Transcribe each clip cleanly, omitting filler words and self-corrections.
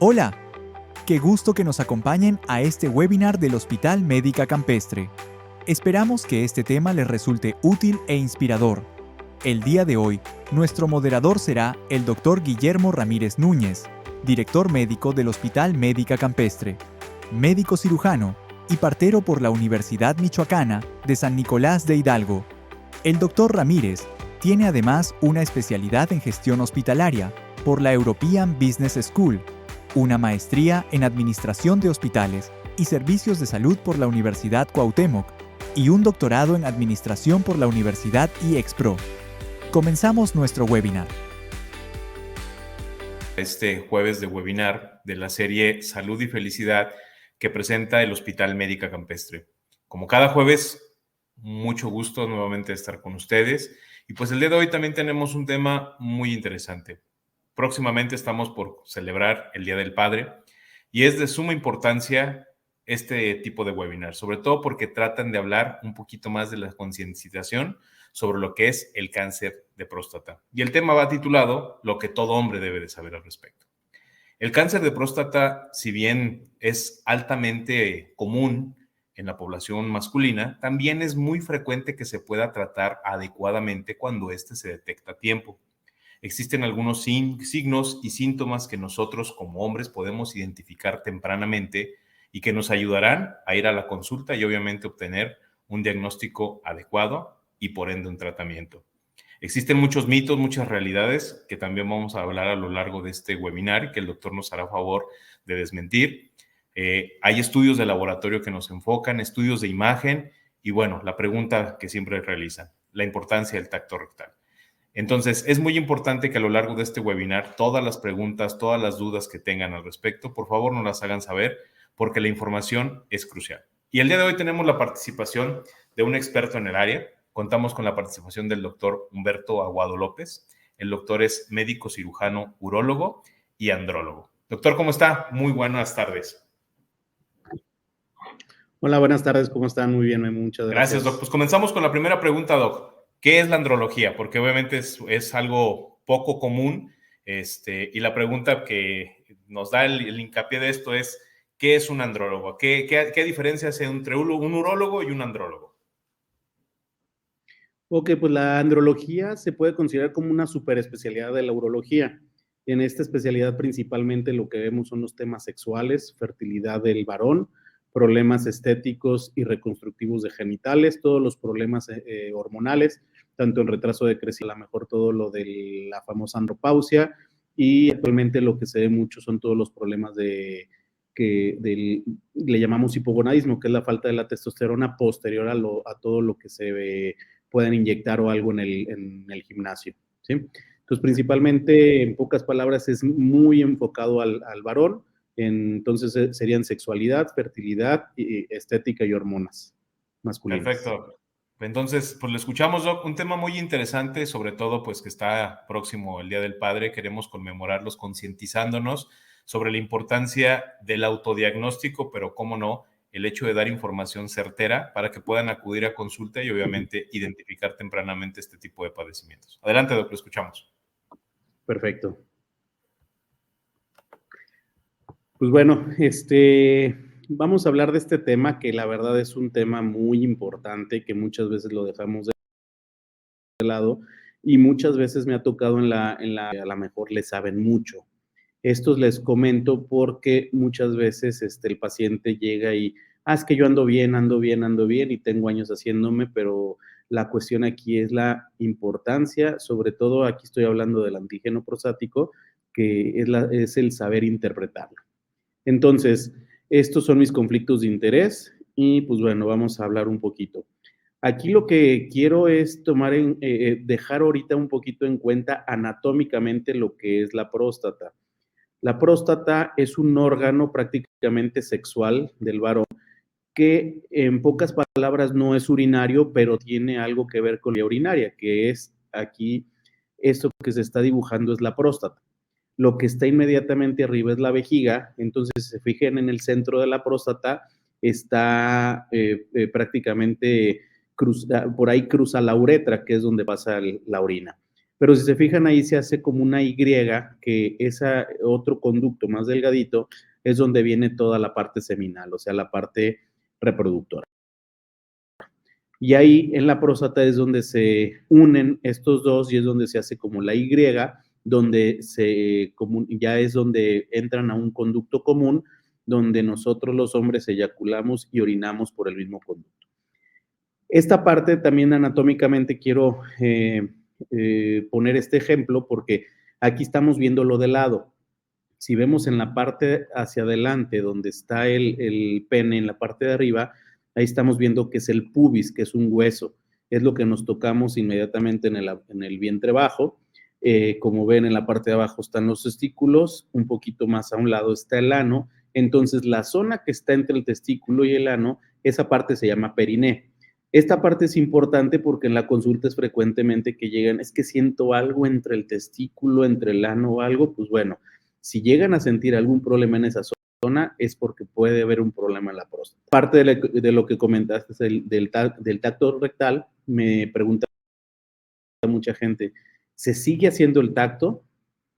Hola, qué gusto que nos acompañen a este webinar del Hospital Médica Campestre. Esperamos que este tema les resulte útil e inspirador. El día de hoy, nuestro moderador será el Dr. Guillermo Ramírez Núñez, director médico del Hospital Médica Campestre, médico cirujano y partero por la Universidad Michoacana de San Nicolás de Hidalgo. El Dr. Ramírez tiene además una especialidad en gestión hospitalaria por la European Business School, una maestría en Administración de Hospitales y Servicios de Salud por la Universidad Cuauhtémoc y un doctorado en Administración por la Universidad IEXPRO. Comenzamos nuestro webinar. Este jueves de webinar de la serie Salud y Felicidad que presenta el Hospital Médica Campestre. Como cada jueves, mucho gusto nuevamente de estar con ustedes. Y pues el día de hoy también tenemos un tema muy interesante. Próximamente estamos por celebrar el Día del Padre y es de suma importancia este tipo de webinar, sobre todo porque tratan de hablar un poquito más de la concientización sobre lo que es el cáncer de próstata. Y el tema va titulado Lo que todo hombre debe de saber al respecto. El cáncer de próstata, si bien es altamente común en la población masculina, también es muy frecuente que se pueda tratar adecuadamente cuando este se detecta a tiempo. Existen algunos signos y síntomas que nosotros como hombres podemos identificar tempranamente y que nos ayudarán a ir a la consulta y obviamente obtener un diagnóstico adecuado y por ende un tratamiento. Existen muchos mitos, muchas realidades que también vamos a hablar a lo largo de este webinar y que el doctor nos hará favor de desmentir. Hay estudios de laboratorio que nos enfocan, estudios de imagen y bueno, la pregunta que siempre realizan, la importancia del tacto rectal. Entonces, es muy importante que a lo largo de este webinar todas las preguntas, todas las dudas que tengan al respecto, por favor nos las hagan saber porque la información es crucial. Y el día de hoy tenemos la participación de un experto en el área. Contamos con la participación del doctor Humberto Aguado López. El doctor es médico cirujano, urólogo y andrólogo. Doctor, ¿cómo está? Muy buenas tardes. Hola, buenas tardes, ¿cómo están? Muy bien, muchas gracias. Gracias, doc. Pues comenzamos con la primera pregunta, doc. ¿Qué es la andrología? Porque obviamente es algo poco común y la pregunta que nos da el hincapié de esto es ¿qué es un andrólogo? ¿Qué diferencia hace entre un urólogo y un andrólogo? Ok, pues la andrología se puede considerar como una superespecialidad de la urología. En esta especialidad principalmente lo que vemos son los temas sexuales, fertilidad del varón, problemas estéticos y reconstructivos de genitales, todos los problemas hormonales, tanto en retraso de crecimiento, a lo mejor todo lo de la famosa andropausia, y actualmente lo que se ve mucho son todos los problemas le llamamos hipogonadismo, que es la falta de la testosterona posterior a todo lo que se pueden inyectar o algo en el gimnasio, ¿sí? Entonces, principalmente, en pocas palabras, es muy enfocado al varón. Entonces, serían sexualidad, fertilidad, estética y hormonas masculinas. Perfecto. Entonces, pues lo escuchamos, doc. Un tema muy interesante, sobre todo, pues que está próximo el Día del Padre. Queremos conmemorarlos concientizándonos sobre la importancia del autodiagnóstico, pero cómo no, el hecho de dar información certera para que puedan acudir a consulta y obviamente identificar tempranamente este tipo de padecimientos. Adelante, doc, lo escuchamos. Perfecto. Pues bueno, vamos a hablar de este tema que la verdad es un tema muy importante que muchas veces lo dejamos de lado y muchas veces me ha tocado a lo mejor le saben mucho. Estos les comento porque muchas veces el paciente llega y, es que yo ando bien y tengo años haciéndome, pero la cuestión aquí es la importancia, sobre todo aquí estoy hablando del antígeno prostático, que es el saber interpretarlo. Entonces, estos son mis conflictos de interés y pues bueno, vamos a hablar un poquito. Aquí lo que quiero es dejar ahorita un poquito en cuenta anatómicamente lo que es la próstata. La próstata es un órgano prácticamente sexual del varón que en pocas palabras no es urinario, pero tiene algo que ver con la urinaria, que es aquí, esto que se está dibujando es la próstata. Lo que está inmediatamente arriba es la vejiga, entonces se fijen en el centro de la próstata, está prácticamente por ahí cruza la uretra, que es donde pasa la orina. Pero si se fijan ahí se hace como una Y, que ese otro conducto más delgadito es donde viene toda la parte seminal, o sea, la parte reproductora. Y ahí en la próstata es donde se unen estos dos y es donde se hace como la Y, donde ya es donde entran a un conducto común, donde nosotros los hombres eyaculamos y orinamos por el mismo conducto. Esta parte también anatómicamente quiero poner este ejemplo porque aquí estamos viéndolo de lado. Si vemos en la parte hacia adelante, donde está el pene, en la parte de arriba, ahí estamos viendo que es el pubis, que es un hueso. Es lo que nos tocamos inmediatamente en el vientre bajo. Como ven, en la parte de abajo están los testículos, un poquito más a un lado está el ano. Entonces, la zona que está entre el testículo y el ano, esa parte se llama periné. Esta parte es importante porque en la consulta es frecuentemente que llegan, es que siento algo entre el testículo, entre el ano o algo, pues bueno, si llegan a sentir algún problema en esa zona es porque puede haber un problema en la próstata. Parte de lo que comentaste del tacto rectal, me pregunta mucha gente, ¿se sigue haciendo el tacto?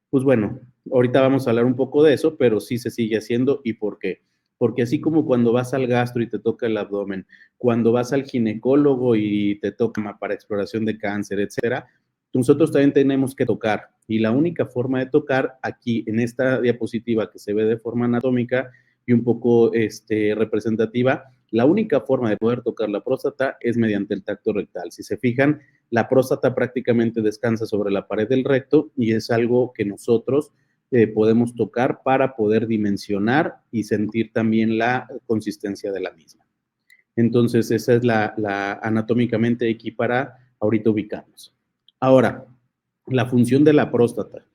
Pues bueno, ahorita vamos a hablar un poco de eso, pero sí se sigue haciendo. ¿Y por qué? Porque así como cuando vas al gastro y te toca el abdomen, cuando vas al ginecólogo y te toca para exploración de cáncer, etcétera, nosotros también tenemos que tocar. Y la única forma de tocar aquí en esta diapositiva que se ve de forma anatómica y un poco representativa, la única forma de poder tocar la próstata es mediante el tacto rectal. Si se fijan, la próstata prácticamente descansa sobre la pared del recto y es algo que nosotros podemos tocar para poder dimensionar y sentir también la consistencia de la misma. Entonces, esa es la anatómicamente aquí para ahorita ubicarnos. Ahora, la función de la próstata.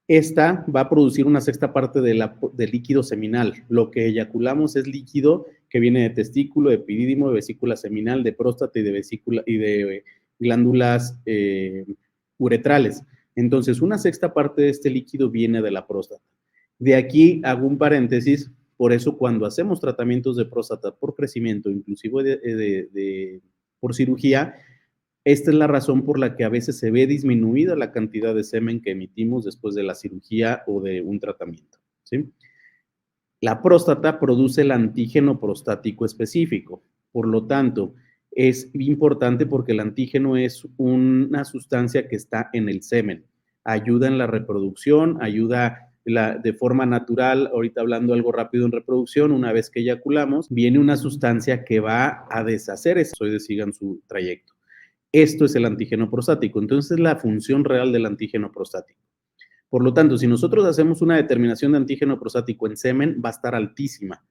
Esta va a producir una sexta parte del líquido seminal. Lo que eyaculamos es líquido que viene de testículo, de epidídimo, de vesícula seminal, de próstata y de glándulas uretrales. Entonces, una sexta parte de este líquido viene de la próstata. De aquí hago un paréntesis, por eso cuando hacemos tratamientos de próstata por crecimiento, inclusive por cirugía, esta es la razón por la que a veces se ve disminuida la cantidad de semen que emitimos después de la cirugía o de un tratamiento, ¿sí? La próstata produce el antígeno prostático específico, por lo tanto, es importante porque el antígeno es una sustancia que está en el semen, ayuda en la reproducción, ayuda de forma natural, ahorita hablando algo rápido en reproducción, una vez que eyaculamos, viene una sustancia que va a deshacer eso, sigan su trayecto. Esto es el antígeno prostático, entonces es la función real del antígeno prostático. Por lo tanto, si nosotros hacemos una determinación de antígeno prostático en semen, va a estar altísima,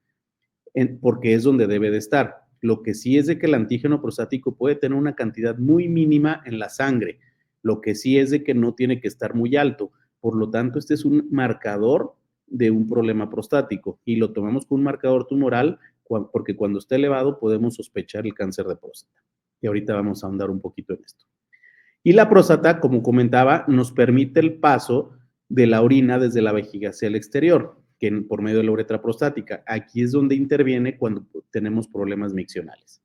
porque es donde debe de estar. Lo que sí es de que el antígeno prostático puede tener una cantidad muy mínima en la sangre. Lo que sí es de que no tiene que estar muy alto. Por lo tanto, este es un marcador de un problema prostático y lo tomamos como un marcador tumoral porque cuando esté elevado podemos sospechar el cáncer de próstata. Y ahorita vamos a ahondar un poquito en esto. Y la próstata, como comentaba, nos permite el paso de la orina desde la vejiga hacia el exterior, que por medio de la uretra prostática. Aquí es donde interviene cuando tenemos problemas miccionales.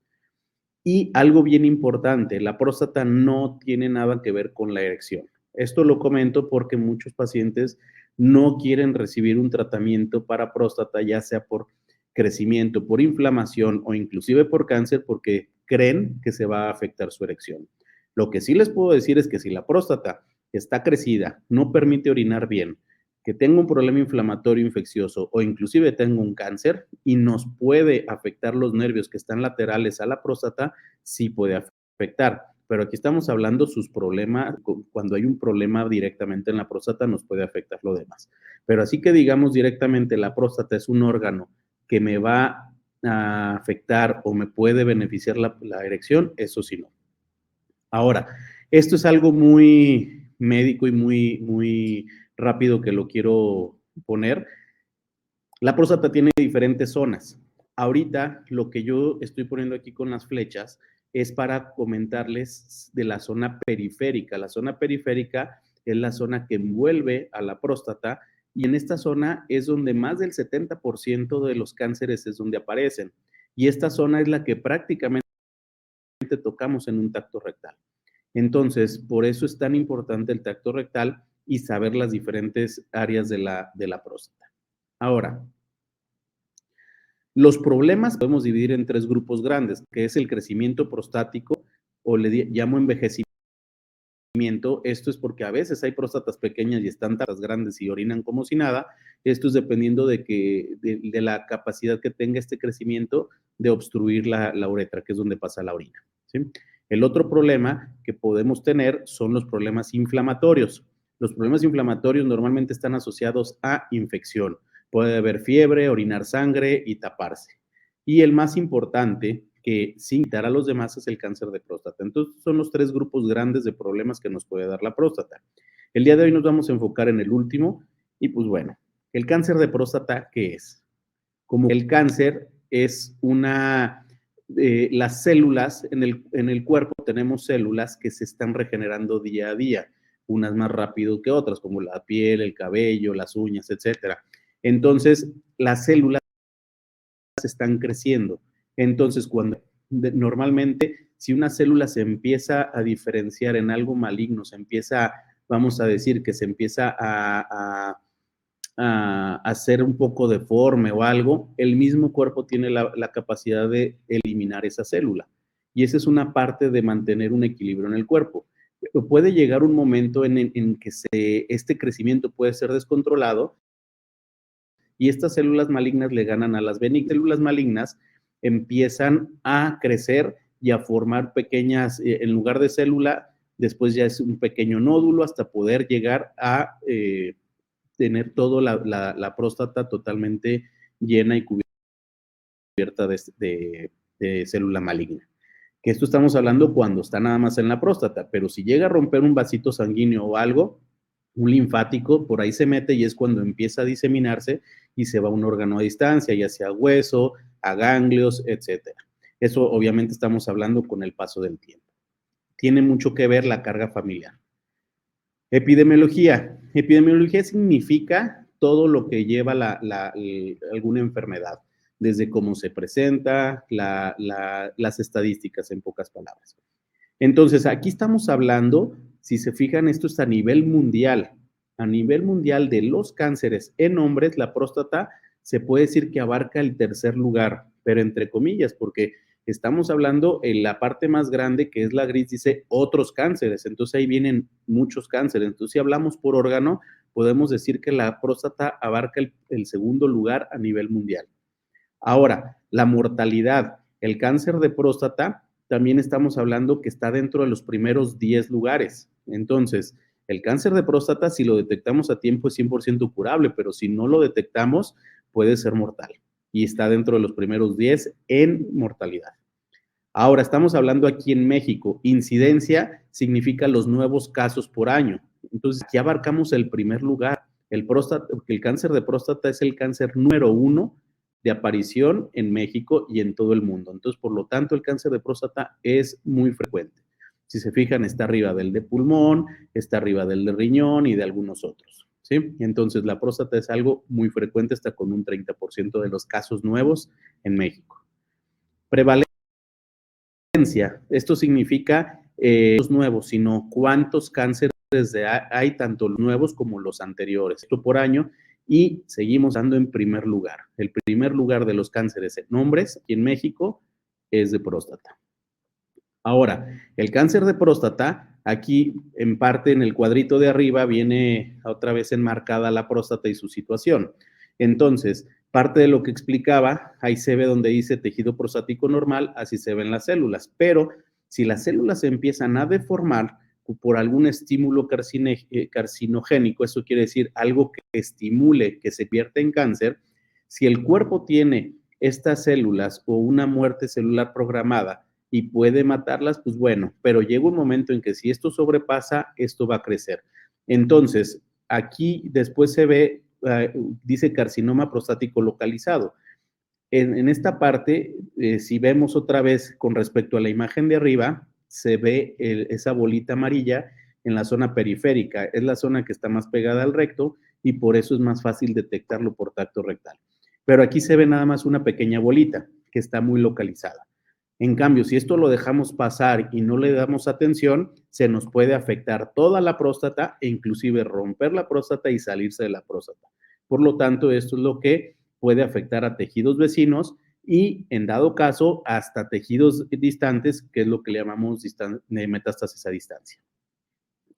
Y algo bien importante, la próstata no tiene nada que ver con la erección. Esto lo comento porque muchos pacientes no quieren recibir un tratamiento para próstata, ya sea por crecimiento, por inflamación o inclusive por cáncer, porque creen que se va a afectar su erección. Lo que sí les puedo decir es que si la próstata está crecida, no permite orinar bien, que tenga un problema inflamatorio infeccioso o inclusive tenga un cáncer y nos puede afectar los nervios que están laterales a la próstata, sí puede afectar. Pero aquí estamos hablando sus problemas, cuando hay un problema directamente en la próstata nos puede afectar lo demás. Pero así que digamos directamente la próstata es un órgano que me va a afectar o me puede beneficiar la erección, eso sí no. Ahora, esto es algo muy médico y muy rápido que lo quiero poner. La próstata tiene diferentes zonas. Ahorita lo que yo estoy poniendo aquí con las flechas es para comentarles de la zona periférica. La zona periférica es la zona que envuelve a la próstata y en esta zona es donde más del 70% de los cánceres es donde aparecen. Y esta zona es la que prácticamente tocamos en un tacto rectal. Entonces, por eso es tan importante el tacto rectal y saber las diferentes áreas de la próstata. Ahora, los problemas podemos dividir en 3 grupos grandes, que es el crecimiento prostático o llamo envejecimiento. Esto es porque a veces hay próstatas pequeñas y están tan grandes y orinan como si nada. Esto es dependiendo de la capacidad que tenga este crecimiento de obstruir la uretra, que es donde pasa la orina, ¿sí? El otro problema que podemos tener son los problemas inflamatorios. Los problemas inflamatorios normalmente están asociados a infección. Puede haber fiebre, orinar sangre y taparse. Y el más importante, que sin quitar a los demás, es el cáncer de próstata. Entonces, son los 3 grupos grandes de problemas que nos puede dar la próstata. El día de hoy nos vamos a enfocar en el último y pues bueno, el cáncer de próstata, ¿qué es? Como el cáncer es las células, en el cuerpo tenemos células que se están regenerando día a día, unas más rápido que otras, como la piel, el cabello, las uñas, etcétera. Entonces, las células están creciendo. Entonces, normalmente, si una célula se empieza a diferenciar en algo maligno, vamos a decir que se empieza a ser un poco deforme o algo, el mismo cuerpo tiene la capacidad de eliminar esa célula. Y esa es una parte de mantener un equilibrio en el cuerpo. Pero puede llegar un momento en que este crecimiento puede ser descontrolado y estas células malignas le ganan a las benignas. Células malignas empiezan a crecer y a formar pequeñas, en lugar de célula, después ya es un pequeño nódulo hasta poder llegar a tener toda la próstata totalmente llena y cubierta de célula maligna. Que esto estamos hablando cuando está nada más en la próstata, pero si llega a romper un vasito sanguíneo o algo, un linfático, por ahí se mete y es cuando empieza a diseminarse y se va a un órgano a distancia, ya sea hueso, a ganglios, etcétera. Eso obviamente estamos hablando con el paso del tiempo. Tiene mucho que ver la carga familiar. Epidemiología. Epidemiología significa todo lo que lleva alguna enfermedad, desde cómo se presenta, las estadísticas en pocas palabras. Entonces, aquí estamos hablando, si se fijan, esto es a nivel mundial. A nivel mundial de los cánceres en hombres, la próstata se puede decir que abarca el 3er lugar, pero entre comillas, porque estamos hablando en la parte más grande, que es la gris, dice otros cánceres. Entonces, ahí vienen muchos cánceres. Entonces, si hablamos por órgano, podemos decir que la próstata abarca el 2º lugar a nivel mundial. Ahora, la mortalidad, el cáncer de próstata, también estamos hablando que está dentro de los primeros 10 lugares. Entonces, el cáncer de próstata, si lo detectamos a tiempo, es 100% curable, pero si no lo detectamos, puede ser mortal. Y está dentro de los primeros 10 en mortalidad. Ahora, estamos hablando aquí en México. Incidencia significa los nuevos casos por año. Entonces, aquí abarcamos el primer lugar. El cáncer de próstata es el cáncer número 1 de aparición en México y en todo el mundo. Entonces, por lo tanto, el cáncer de próstata es muy frecuente. Si se fijan, está arriba del de pulmón, está arriba del de riñón y de algunos otros, ¿sí? Entonces, la próstata es algo muy frecuente, está con un 30% de los casos nuevos en México. Prevalencia. Esto significa los nuevos, sino cuántos cánceres hay, tanto los nuevos como los anteriores. Esto por año. Y seguimos dando en primer lugar. El primer lugar de los cánceres en hombres aquí en México es de próstata. Ahora, el cáncer de próstata, aquí en parte en el cuadrito de arriba viene otra vez enmarcada la próstata y su situación. Entonces, parte de lo que explicaba, ahí se ve donde dice tejido prostático normal, así se ven las células. Pero si las células se empiezan a deformar por algún estímulo carcinogénico, eso quiere decir algo que estimule que se convierta en cáncer, si el cuerpo tiene estas células o una muerte celular programada y puede matarlas, pues bueno, pero llega un momento en que si esto sobrepasa, esto va a crecer. Entonces, aquí después se ve, dice carcinoma prostático localizado. En esta parte, si vemos otra vez con respecto a la imagen de arriba, se ve esa bolita amarilla en la zona periférica. Es la zona que está más pegada al recto y por eso es más fácil detectarlo por tacto rectal. Pero aquí se ve nada más una pequeña bolita que está muy localizada. En cambio, si esto lo dejamos pasar y no le damos atención, se nos puede afectar toda la próstata e inclusive romper la próstata y salirse de la próstata. Por lo tanto, esto es lo que puede afectar a tejidos vecinos y, en dado caso, hasta tejidos distantes, que es lo que le llamamos metástasis a distancia.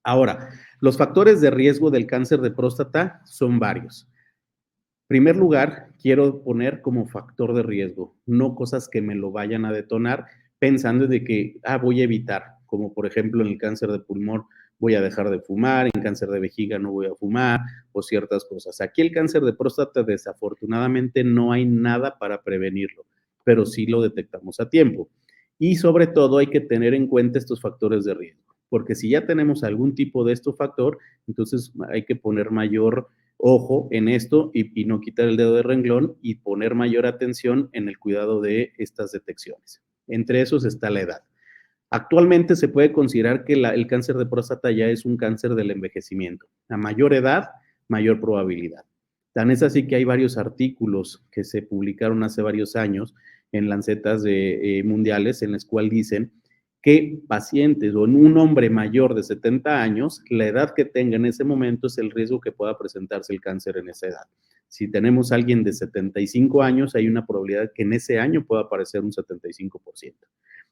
Ahora, los factores de riesgo del cáncer de próstata son varios. En primer lugar, quiero poner como factor de riesgo, no cosas que me lo vayan a detonar pensando de que voy a evitar, como por ejemplo en el cáncer de pulmón voy a dejar de fumar, en cáncer de vejiga no voy a fumar o ciertas cosas. Aquí el cáncer de próstata desafortunadamente no hay nada para prevenirlo, pero sí lo detectamos a tiempo. Y sobre todo hay que tener en cuenta estos factores de riesgo, porque si ya tenemos algún tipo de este factor, entonces hay que poner mayor ojo en esto y no quitar el dedo de renglón y poner mayor atención en el cuidado de estas detecciones. Entre esos está la edad. Actualmente se puede considerar que el cáncer de próstata ya es un cáncer del envejecimiento. A mayor edad, mayor probabilidad. Tan es así que hay varios artículos que se publicaron hace varios años en lancetas mundiales en los cuales dicen que pacientes o en un hombre mayor de 70 años, la edad que tenga en ese momento es el riesgo que pueda presentarse el cáncer en esa edad. Si tenemos a alguien de 75 años, hay una probabilidad que en ese año pueda aparecer un 75%.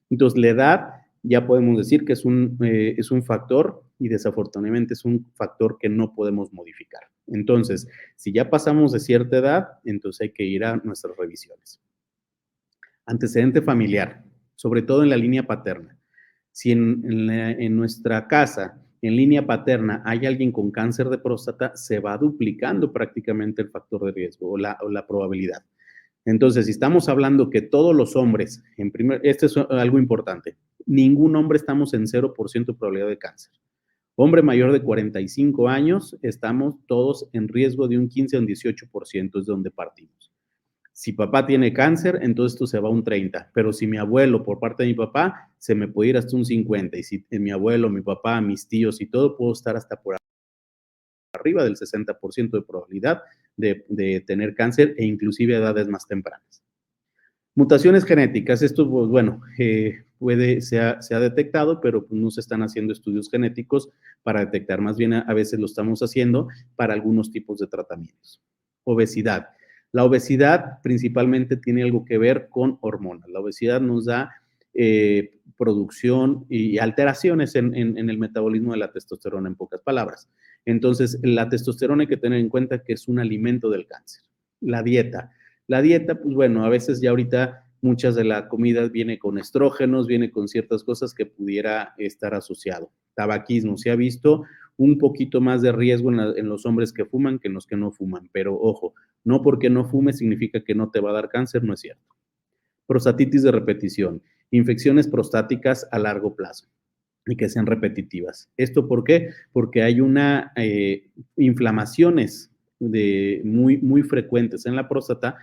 Entonces, la edad ya podemos decir que es un factor y desafortunadamente es un factor que no podemos modificar. Entonces, si ya pasamos de cierta edad, entonces hay que ir a nuestras revisiones. Antecedente familiar, sobre todo en la línea paterna. Si en nuestra casa, en línea paterna, hay alguien con cáncer de próstata, se va duplicando prácticamente el factor de riesgo o la probabilidad. Entonces, si estamos hablando que todos los hombres, esto es algo importante, ningún hombre estamos en 0% de probabilidad de cáncer. Hombre mayor de 45 años, estamos todos en riesgo de un 15 o un 18%, es donde partimos. Si papá tiene cáncer, entonces esto se va a un 30, pero si mi abuelo, por parte de mi papá, se me puede ir hasta un 50, y si mi abuelo, mi papá, mis tíos y todo, puedo estar hasta por arriba del 60% de probabilidad de tener cáncer e inclusive a edades más tempranas. Mutaciones genéticas, esto, pues, bueno, se ha detectado, pero no se están haciendo estudios genéticos para detectar, más bien a veces lo estamos haciendo para algunos tipos de tratamientos. Obesidad. La obesidad principalmente tiene algo que ver con hormonas. La obesidad nos da producción y alteraciones en el metabolismo de la testosterona, en pocas palabras. Entonces, la testosterona hay que tener en cuenta que es un alimento del cáncer. La dieta. La dieta, pues bueno, a veces ya ahorita muchas de la comida viene con estrógenos, viene con ciertas cosas que pudiera estar asociado. Tabaquismo, se ha visto un poquito más de riesgo en los hombres que fuman que en los que no fuman, pero ojo, no porque no fume significa que no te va a dar cáncer, no es cierto. Prostatitis de repetición, infecciones prostáticas a largo plazo y que sean repetitivas. ¿Esto por qué? Porque hay una inflamaciones muy frecuentes en la próstata,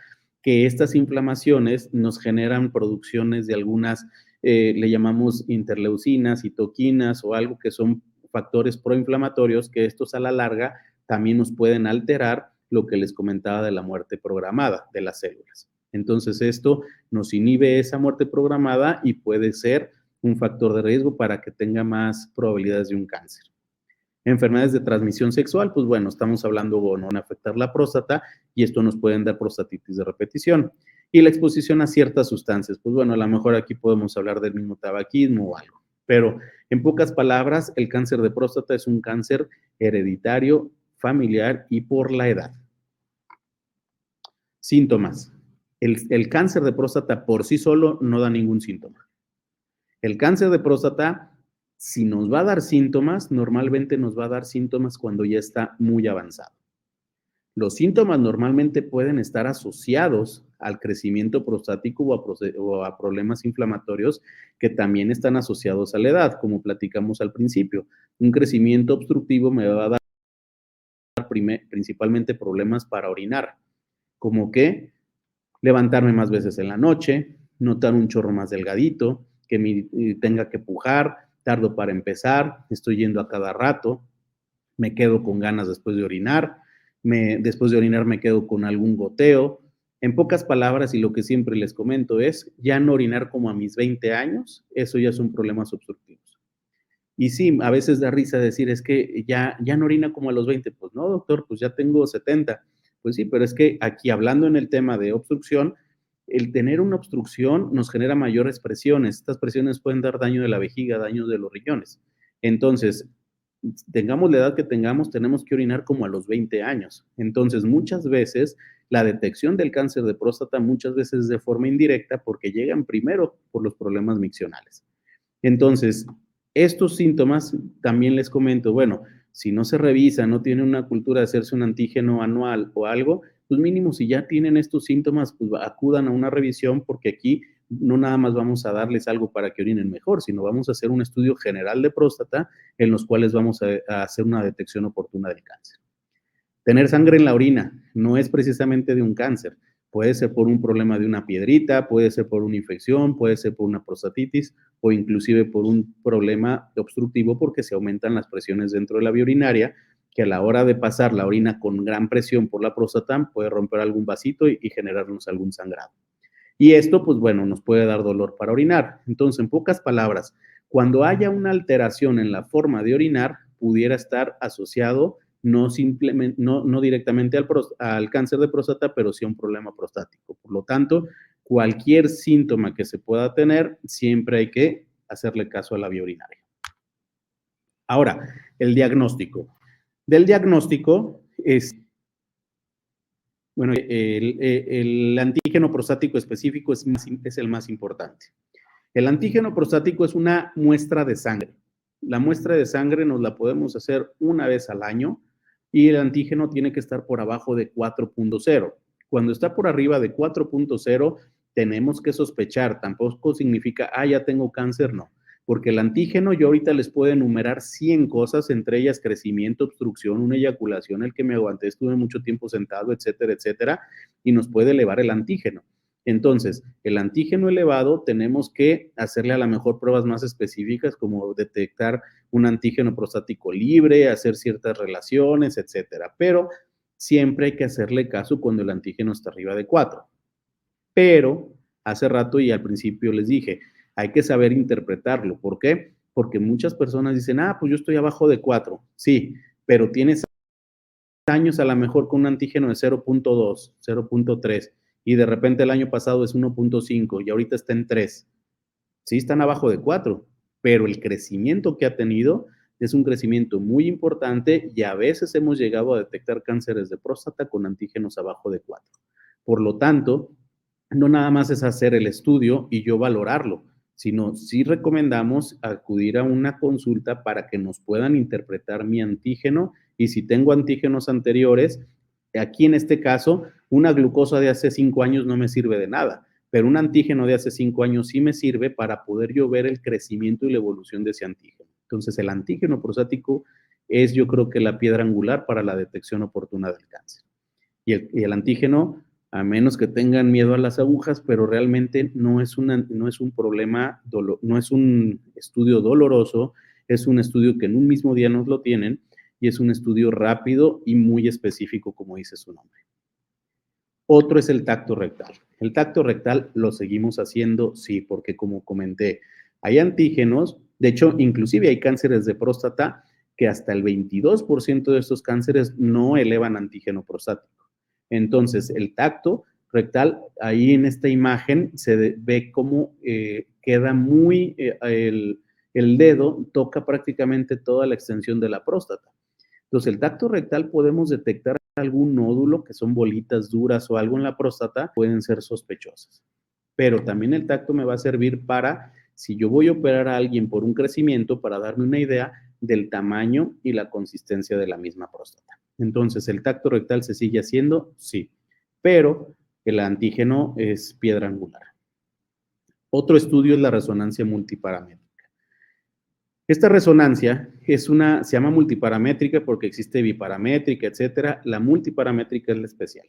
que estas inflamaciones nos generan producciones de algunas, le llamamos interleucinas, citoquinas o algo que son factores proinflamatorios, que estos a la larga también nos pueden alterar lo que les comentaba de la muerte programada de las células. Entonces, esto nos inhibe esa muerte programada y puede ser un factor de riesgo para que tenga más probabilidades de un cáncer. Enfermedades de transmisión sexual, pues bueno, estamos hablando de no afectar la próstata y esto nos pueden dar prostatitis de repetición. Y la exposición a ciertas sustancias, pues bueno, a lo mejor aquí podemos hablar del mismo tabaquismo o algo. Pero en pocas palabras, el cáncer de próstata es un cáncer hereditario, familiar y por la edad. Síntomas. El cáncer de próstata por sí solo no da ningún síntoma. El cáncer de próstata, si nos va a dar síntomas, normalmente nos va a dar síntomas cuando ya está muy avanzado. Los síntomas normalmente pueden estar asociados al crecimiento prostático o a problemas inflamatorios que también están asociados a la edad, como platicamos al principio. Un crecimiento obstructivo me va a dar principalmente problemas para orinar, como que levantarme más veces en la noche, notar un chorro más delgadito, que tenga que pujar, tardo para empezar, estoy yendo a cada rato, me quedo con ganas después de orinar, después de orinar me quedo con algún goteo, En pocas palabras, y lo que siempre les comento es, ya no orinar como a mis 20 años, eso ya son problemas obstructivos. Y sí, a veces da risa decir, es que ya no orina como a los 20. Pues no, doctor, pues ya tengo 70. Pues sí, pero es que aquí hablando en el tema de obstrucción, el tener una obstrucción nos genera mayores presiones. Estas presiones pueden dar daño de la vejiga, daño de los riñones. Entonces, tengamos la edad que tengamos, tenemos que orinar como a los 20 años. Entonces, muchas veces la detección del cáncer de próstata muchas veces es de forma indirecta porque llegan primero por los problemas miccionales. Entonces, estos síntomas también les comento, bueno, si no se revisa, no tiene una cultura de hacerse un antígeno anual o algo, pues mínimo si ya tienen estos síntomas, pues acudan a una revisión porque aquí no nada más vamos a darles algo para que orinen mejor, sino vamos a hacer un estudio general de próstata en los cuales vamos a hacer una detección oportuna del cáncer. Tener sangre en la orina no es precisamente de un cáncer. Puede ser por un problema de una piedrita, puede ser por una infección, puede ser por una prostatitis o inclusive por un problema obstructivo porque se aumentan las presiones dentro de la vía urinaria, que a la hora de pasar la orina con gran presión por la próstata puede romper algún vasito y generarnos algún sangrado. Y esto, pues bueno, nos puede dar dolor para orinar. Entonces, en pocas palabras, cuando haya una alteración en la forma de orinar, pudiera estar asociado no, simplemente, no directamente al cáncer de próstata, pero sí a un problema prostático. Por lo tanto, cualquier síntoma que se pueda tener, siempre hay que hacerle caso a la vía urinaria. Ahora, el diagnóstico. Del diagnóstico es, bueno, el antígeno prostático específico es el más importante. El antígeno prostático es una muestra de sangre. La muestra de sangre nos la podemos hacer una vez al año y el antígeno tiene que estar por abajo de 4.0. Cuando está por arriba de 4.0, tenemos que sospechar. Tampoco significa, ya tengo cáncer, no. Porque el antígeno, yo ahorita les puedo enumerar 100 cosas, entre ellas crecimiento, obstrucción, una eyaculación, el que me aguanté, estuve mucho tiempo sentado, etcétera, etcétera, y nos puede elevar el antígeno. Entonces, el antígeno elevado tenemos que hacerle a lo mejor pruebas más específicas como detectar un antígeno prostático libre, hacer ciertas relaciones, etcétera. Pero siempre hay que hacerle caso cuando el antígeno está arriba de 4. Pero hace rato y al principio les dije, hay que saber interpretarlo. ¿Por qué? Porque muchas personas dicen, pues yo estoy abajo de 4. Sí, pero tienes años a lo mejor con un antígeno de 0.2, 0.3 y de repente el año pasado es 1.5 y ahorita está en 3. Sí están abajo de 4, pero el crecimiento que ha tenido es un crecimiento muy importante y a veces hemos llegado a detectar cánceres de próstata con antígenos abajo de 4. Por lo tanto, no nada más es hacer el estudio y yo valorarlo, sino sí recomendamos acudir a una consulta para que nos puedan interpretar mi antígeno y si tengo antígenos anteriores, aquí en este caso, una glucosa de hace 5 años no me sirve de nada, pero un antígeno de hace 5 años sí me sirve para poder yo ver el crecimiento y la evolución de ese antígeno. Entonces, el antígeno prostático es yo creo que la piedra angular para la detección oportuna del cáncer. Y el antígeno, a menos que tengan miedo a las agujas, pero realmente no es un problema, no es un estudio doloroso, es un estudio que en un mismo día nos lo tienen y es un estudio rápido y muy específico, como dice su nombre. Otro es el tacto rectal. El tacto rectal lo seguimos haciendo, sí, porque como comenté, hay antígenos, de hecho, inclusive hay cánceres de próstata que hasta el 22% de estos cánceres no elevan antígeno prostático. Entonces, el tacto rectal, ahí en esta imagen se ve cómo queda muy, el dedo toca prácticamente toda la extensión de la próstata. Entonces, el tacto rectal podemos detectar algún nódulo, que son bolitas duras o algo en la próstata, pueden ser sospechosas. Pero también el tacto me va a servir para, si yo voy a operar a alguien por un crecimiento, para darme una idea del tamaño y la consistencia de la misma próstata. Entonces, ¿el tacto rectal se sigue haciendo? Sí, pero el antígeno es piedra angular. Otro estudio es la resonancia multiparamétrica. Esta resonancia se llama multiparamétrica porque existe biparamétrica, etcétera. La multiparamétrica es la especial.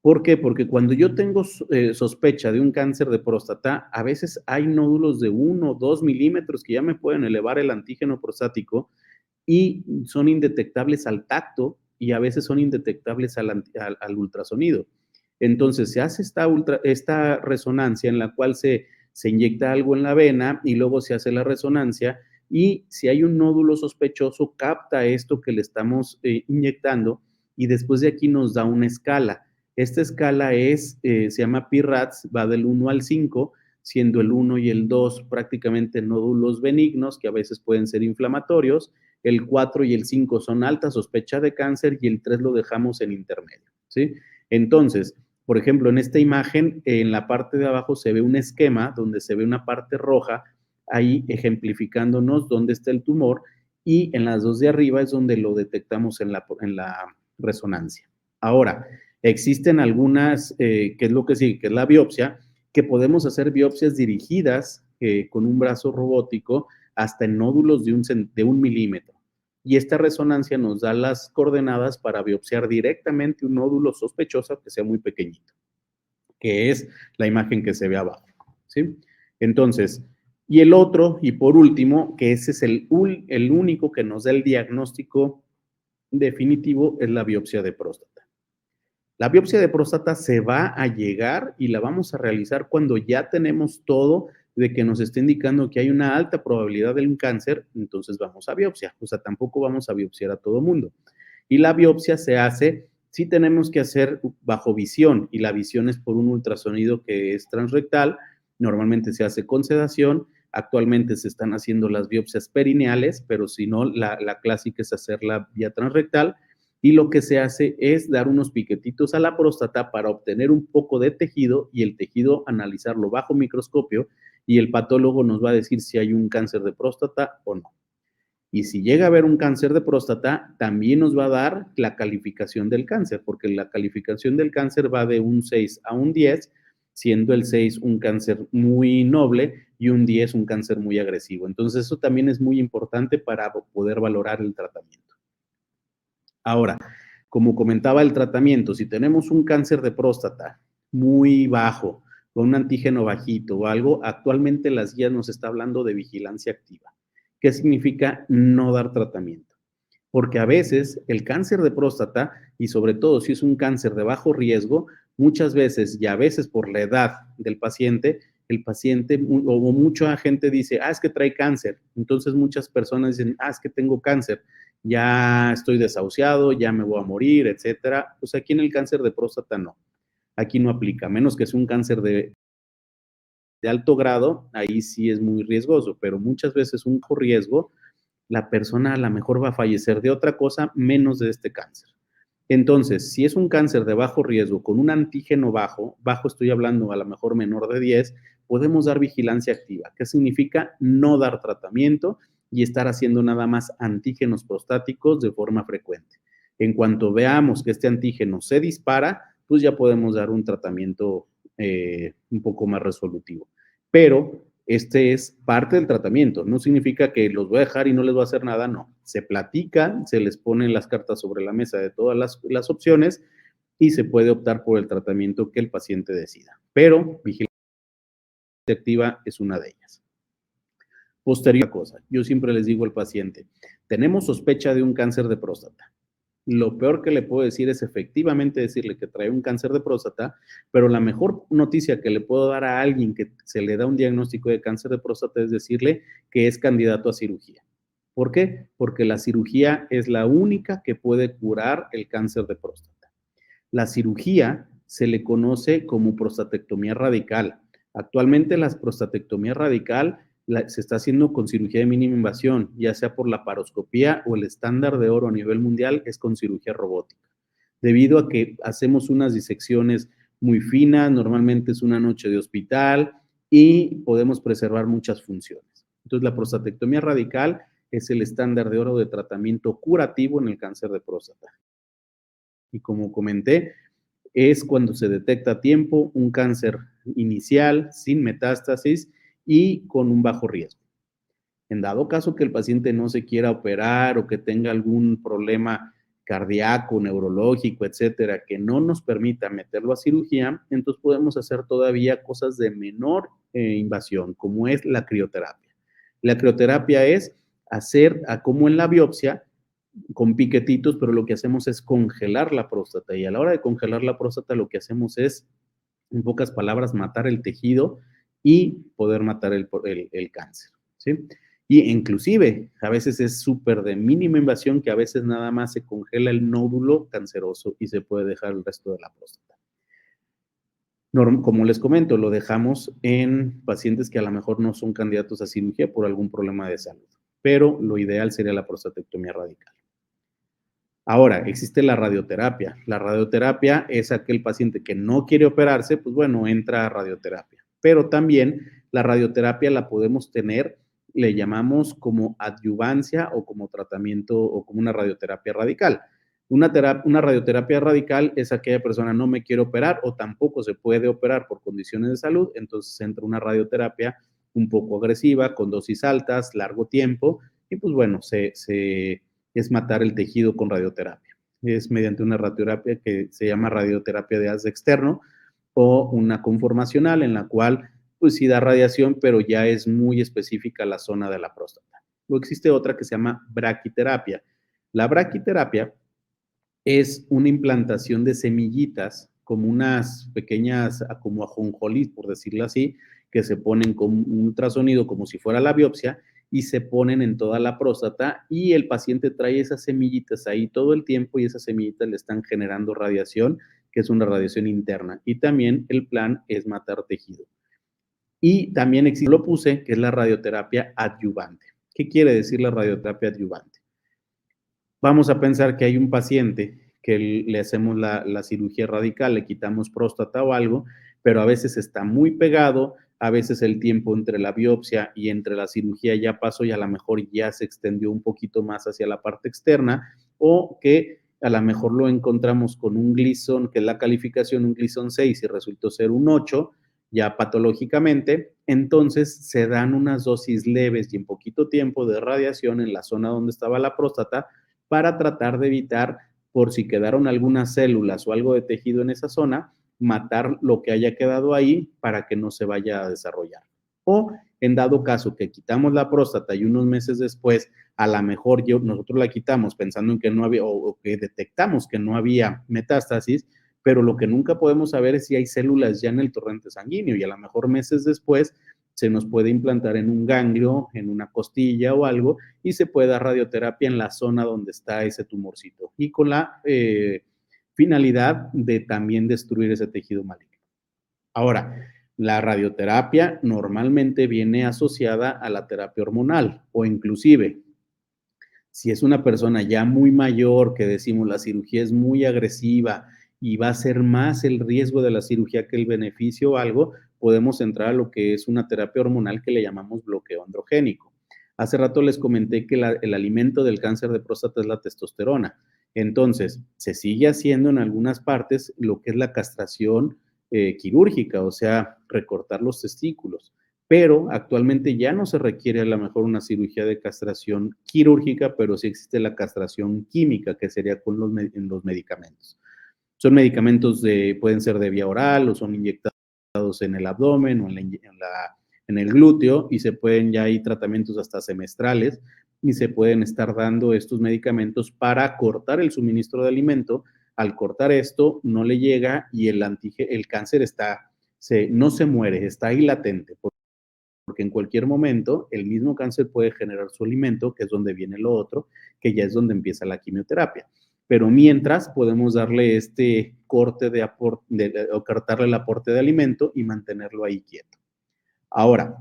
¿Por qué? Porque cuando yo tengo sospecha de un cáncer de próstata, a veces hay nódulos de 1 o 2 milímetros que ya me pueden elevar el antígeno prostático y son indetectables al tacto y a veces son indetectables al ultrasonido. Entonces se hace esta resonancia en la cual se inyecta algo en la vena y luego se hace la resonancia y si hay un nódulo sospechoso, capta esto que le estamos inyectando y después de aquí nos da una escala. Esta escala se llama PIRADS, va del 1 al 5, siendo el 1 y el 2 prácticamente nódulos benignos que a veces pueden ser inflamatorios, el 4 y el 5 son alta sospecha de cáncer y el 3 lo dejamos en intermedio, ¿sí? Entonces, por ejemplo, en esta imagen, en la parte de abajo se ve un esquema donde se ve una parte roja, ahí ejemplificándonos dónde está el tumor, y en las dos de arriba es donde lo detectamos en la resonancia. Ahora, existen algunas, que es lo que sigue, que es la biopsia, que podemos hacer biopsias dirigidas con un brazo robótico hasta en nódulos de 1 milímetro. Y esta resonancia nos da las coordenadas para biopsiar directamente un nódulo sospechoso que sea muy pequeñito, que es la imagen que se ve abajo, ¿sí? Entonces, y el otro, y por último, que ese es el único que nos da el diagnóstico definitivo, es la biopsia de próstata. La biopsia de próstata se va a llegar y la vamos a realizar cuando ya tenemos todo de que nos esté indicando que hay una alta probabilidad de un cáncer, entonces vamos a biopsia. O sea, tampoco vamos a biopsiar a todo mundo. Y la biopsia se hace, sí tenemos que hacer bajo visión, y la visión es por un ultrasonido que es transrectal, normalmente se hace con sedación, actualmente se están haciendo las biopsias perineales, pero si no, la clásica es hacerla vía transrectal, y lo que se hace es dar unos piquetitos a la próstata para obtener un poco de tejido y el tejido analizarlo bajo microscopio y el patólogo nos va a decir si hay un cáncer de próstata o no. Y si llega a haber un cáncer de próstata, también nos va a dar la calificación del cáncer, porque la calificación del cáncer va de un 6 a un 10, siendo el 6 un cáncer muy noble y un 10 un cáncer muy agresivo. Entonces, eso también es muy importante para poder valorar el tratamiento. Ahora, como comentaba el tratamiento, si tenemos un cáncer de próstata muy bajo, con un antígeno bajito o algo, actualmente las guías nos está hablando de vigilancia activa. ¿Qué significa no dar tratamiento? Porque a veces el cáncer de próstata, y sobre todo si es un cáncer de bajo riesgo, muchas veces y a veces por la edad del paciente, el paciente o mucha gente dice, es que trae cáncer. Entonces muchas personas dicen, es que tengo cáncer, ya estoy desahuciado, ya me voy a morir, etcétera. Pues aquí en el cáncer de próstata no. Aquí no aplica, a menos que sea un cáncer de alto grado, ahí sí es muy riesgoso, pero muchas veces un bajo riesgo, la persona a lo mejor va a fallecer de otra cosa menos de este cáncer. Entonces, si es un cáncer de bajo riesgo con un antígeno bajo estoy hablando a lo mejor menor de 10, podemos dar vigilancia activa. ¿Qué significa? No dar tratamiento y estar haciendo nada más antígenos prostáticos de forma frecuente. En cuanto veamos que este antígeno se dispara, pues ya podemos dar un tratamiento un poco más resolutivo. Pero este es parte del tratamiento, no significa que los voy a dejar y no les voy a hacer nada, no. Se platican, se les ponen las cartas sobre la mesa de todas las opciones y se puede optar por el tratamiento que el paciente decida. Pero vigilancia activa es una de ellas. Posterior cosa, yo siempre les digo al paciente, tenemos sospecha de un cáncer de próstata. Lo peor que le puedo decir es efectivamente decirle que trae un cáncer de próstata, pero la mejor noticia que le puedo dar a alguien que se le da un diagnóstico de cáncer de próstata es decirle que es candidato a cirugía. ¿Por qué? Porque la cirugía es la única que puede curar el cáncer de próstata. La cirugía se le conoce como prostatectomía radical. Actualmente la prostatectomía radical se está haciendo con cirugía de mínima invasión, ya sea por la paroscopía o el estándar de oro a nivel mundial es con cirugía robótica. Debido a que hacemos unas disecciones muy finas, normalmente es una noche de hospital y podemos preservar muchas funciones. Entonces, la prostatectomía radical es el estándar de oro de tratamiento curativo en el cáncer de próstata. Y como comenté, es cuando se detecta a tiempo un cáncer inicial, sin metástasis y con un bajo riesgo. En dado caso que el paciente no se quiera operar o que tenga algún problema cardíaco, neurológico, etcétera, que no nos permita meterlo a cirugía, entonces podemos hacer todavía cosas de menor invasión, como es la crioterapia. La crioterapia es hacer, como en la biopsia, con piquetitos, pero lo que hacemos es congelar la próstata, y a la hora de congelar la próstata lo que hacemos es, en pocas palabras, matar el tejido y poder matar el cáncer, ¿sí? Y inclusive, a veces es súper de mínima invasión, que a veces nada más se congela el nódulo canceroso y se puede dejar el resto de la próstata. Como les comento, lo dejamos en pacientes que a lo mejor no son candidatos a cirugía por algún problema de salud, pero lo ideal sería la prostatectomía radical. Ahora, existe la radioterapia. La radioterapia es aquel paciente que no quiere operarse, pues bueno, entra a radioterapia. Pero también la radioterapia la podemos tener, le llamamos como adyuvancia o como tratamiento o como una radioterapia radical. Una radioterapia radical es aquella persona no me quiere operar o tampoco se puede operar por condiciones de salud, entonces entra una radioterapia un poco agresiva, con dosis altas, largo tiempo, y pues bueno, es matar el tejido con radioterapia. Es mediante una radioterapia que se llama radioterapia de haz externo o una conformacional en la cual pues sí da radiación, pero ya es muy específica la zona de la próstata. Luego existe otra que se llama braquiterapia. La braquiterapia es una implantación de semillitas, como unas pequeñas, como ajonjolís, por decirlo así, que se ponen con un ultrasonido como si fuera la biopsia y se ponen en toda la próstata, y el paciente trae esas semillitas ahí todo el tiempo y esas semillitas le están generando radiación, que es una radiación interna, y también el plan es matar tejido. Y también existe, lo puse, que es la radioterapia adyuvante. ¿Qué quiere decir la radioterapia adyuvante? Vamos a pensar que hay un paciente que le hacemos la cirugía radical, le quitamos próstata o algo, pero a veces está muy pegado, a veces el tiempo entre la biopsia y entre la cirugía ya pasó y a lo mejor ya se extendió un poquito más hacia la parte externa, o que a lo mejor lo encontramos con un Gleason, que es la calificación, un Gleason 6 y resultó ser un 8, ya patológicamente, entonces se dan unas dosis leves y en poquito tiempo de radiación en la zona donde estaba la próstata, para tratar de evitar, por si quedaron algunas células o algo de tejido en esa zona, matar lo que haya quedado ahí para que no se vaya a desarrollar. O en dado caso que quitamos la próstata y unos meses después, a lo mejor nosotros la quitamos pensando en que no había, o que detectamos que no había metástasis, pero lo que nunca podemos saber es si hay células ya en el torrente sanguíneo, y a lo mejor meses después se nos puede implantar en un ganglio, en una costilla o algo, y se puede dar radioterapia en la zona donde está ese tumorcito, y con la finalidad de también destruir ese tejido maligno. Ahora, la radioterapia normalmente viene asociada a la terapia hormonal, o inclusive, si es una persona ya muy mayor, que decimos la cirugía es muy agresiva y va a ser más el riesgo de la cirugía que el beneficio o algo, podemos entrar a lo que es una terapia hormonal que le llamamos bloqueo androgénico. Hace rato les comenté que el alimento del cáncer de próstata es la testosterona. Entonces, se sigue haciendo en algunas partes lo que es la castración quirúrgica, o sea, recortar los testículos, pero actualmente ya no se requiere a lo mejor una cirugía de castración quirúrgica, pero sí existe la castración química, que sería con los medicamentos. Son medicamentos pueden ser de vía oral o son inyectados en el abdomen o en el glúteo, y se pueden ya hay tratamientos hasta semestrales, y se pueden estar dando estos medicamentos para cortar el suministro de alimento. Al cortar esto, no le llega y el cáncer no se muere, está ahí latente, porque en cualquier momento el mismo cáncer puede generar su alimento, que es donde viene lo otro, que ya es donde empieza la quimioterapia. Pero mientras podemos darle este corte o cortarle el aporte de alimento y mantenerlo ahí quieto. Ahora,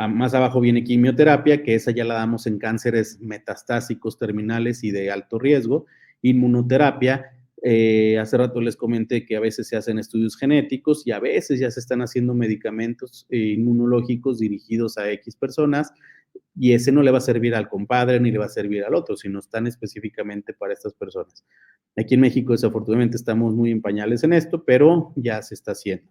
más abajo viene quimioterapia, que esa ya la damos en cánceres metastásicos terminales y de alto riesgo. Inmunoterapia, hace rato les comenté que a veces se hacen estudios genéticos y a veces ya se están haciendo medicamentos inmunológicos dirigidos a X personas, y ese no le va a servir al compadre ni le va a servir al otro, sino están específicamente para estas personas. Aquí en México, desafortunadamente, estamos muy en pañales en esto, pero ya se está haciendo.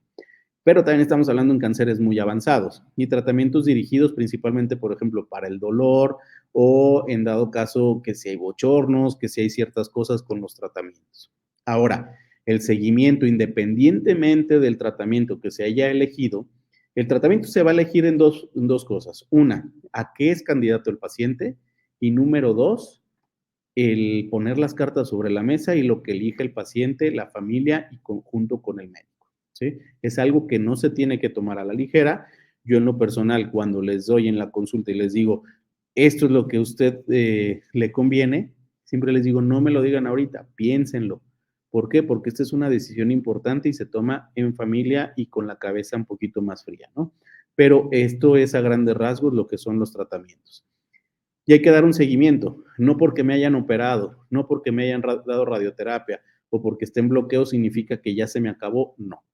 Pero también estamos hablando en cánceres muy avanzados y tratamientos dirigidos principalmente, por ejemplo, para el dolor, o en dado caso que si hay bochornos, que si hay ciertas cosas con los tratamientos. Ahora, el seguimiento, independientemente del tratamiento que se haya elegido, el tratamiento se va a elegir en dos cosas. Una, ¿a qué es candidato el paciente? Y número dos, el poner las cartas sobre la mesa y lo que elige el paciente, la familia y conjunto con el médico, ¿sí? Es algo que no se tiene que tomar a la ligera. Yo en lo personal, cuando les doy en la consulta y les digo, esto es lo que a usted le conviene, siempre les digo, no me lo digan ahorita, piénsenlo. ¿Por qué? Porque esta es una decisión importante y se toma en familia y con la cabeza un poquito más fría, ¿no? Pero esto es a grandes rasgos lo que son los tratamientos. Y hay que dar un seguimiento, no porque me hayan operado, no porque me hayan dado radioterapia o porque esté en bloqueo significa que ya se me acabó, no.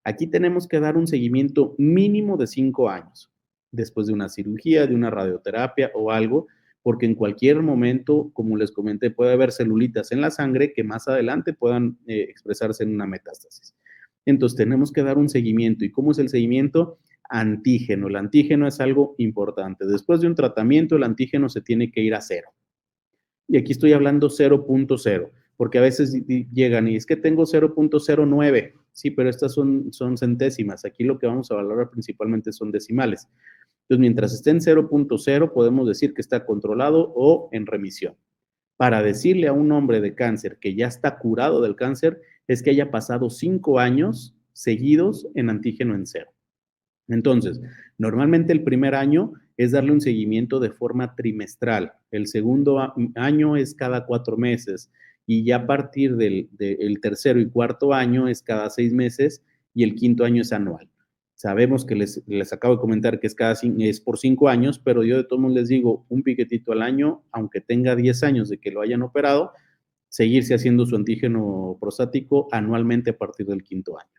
Aquí tenemos que dar un seguimiento mínimo de 5 años, después de una cirugía, de una radioterapia o algo, porque en cualquier momento, como les comenté, puede haber celulitas en la sangre que más adelante puedan expresarse en una metástasis. Entonces tenemos que dar un seguimiento. ¿Y cómo es el seguimiento? Antígeno. El antígeno es algo importante. Después de un tratamiento, el antígeno se tiene que ir a 0. Y aquí estoy hablando 0.0, porque a veces llegan y es que tengo 0.09. Sí, pero estas son centésimas. Aquí lo que vamos a valorar principalmente son decimales. Entonces, mientras esté en 0.0, podemos decir que está controlado o en remisión. Para decirle a un hombre de cáncer que ya está curado del cáncer, es que haya pasado 5 años seguidos en antígeno en 0. Entonces, normalmente el primer año es darle un seguimiento de forma trimestral. El segundo año es cada 4 meses y ya a partir del tercero y cuarto año es cada 6 meses y el quinto año es anual. Sabemos que les acabo de comentar que es por 5 años, pero yo de todos modos les digo un piquetito al año, aunque tenga 10 años de que lo hayan operado, seguirse haciendo su antígeno prostático anualmente a partir del quinto año.